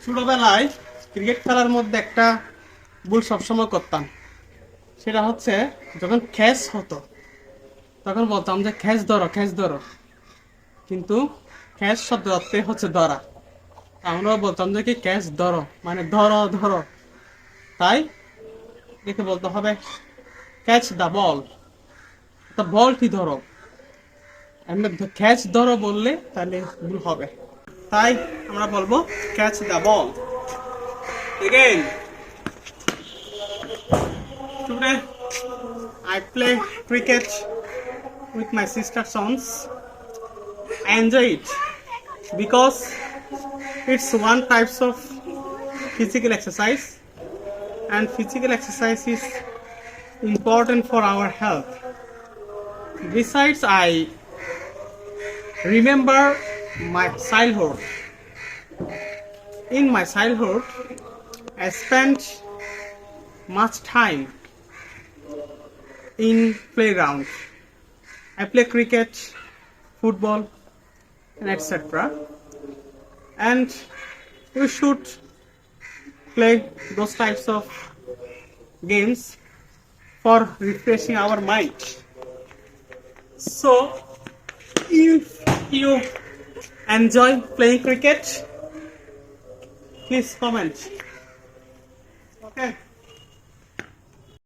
ছোটবেলায় ক্রিকেট খেলার মধ্যে একটা ভুল সবসময় করতাম, সেটা হচ্ছে যখন ক্যাচ হতো তখন বলতাম যে ক্যাচ ধরো ক্যাচ ধরো, কিন্তু ক্যাচ শব্দ অর্থে হচ্ছে ধরা। আমরাও বলতাম যে কি ক্যাচ ধরো মানে ধরো ধরো, তাই একে বলতে হবে ক্যাচ দ্য বল, তা বলটি ধরো। এমনি ক্যাচ ধরো বললে তাহলে ভুল হবে, তাই আমরা বলবো catch the ball. Again, today I play cricket with my sister sons. I enjoy it because it's one types of physical exercise, and physical exercise is important for our health. Besides, I remember my childhood. In my childhood, I spent much time in playground. I play cricket, football, and etc. And we should play those types of games for refreshing our mind. So, if you enjoy playing cricket, please comment.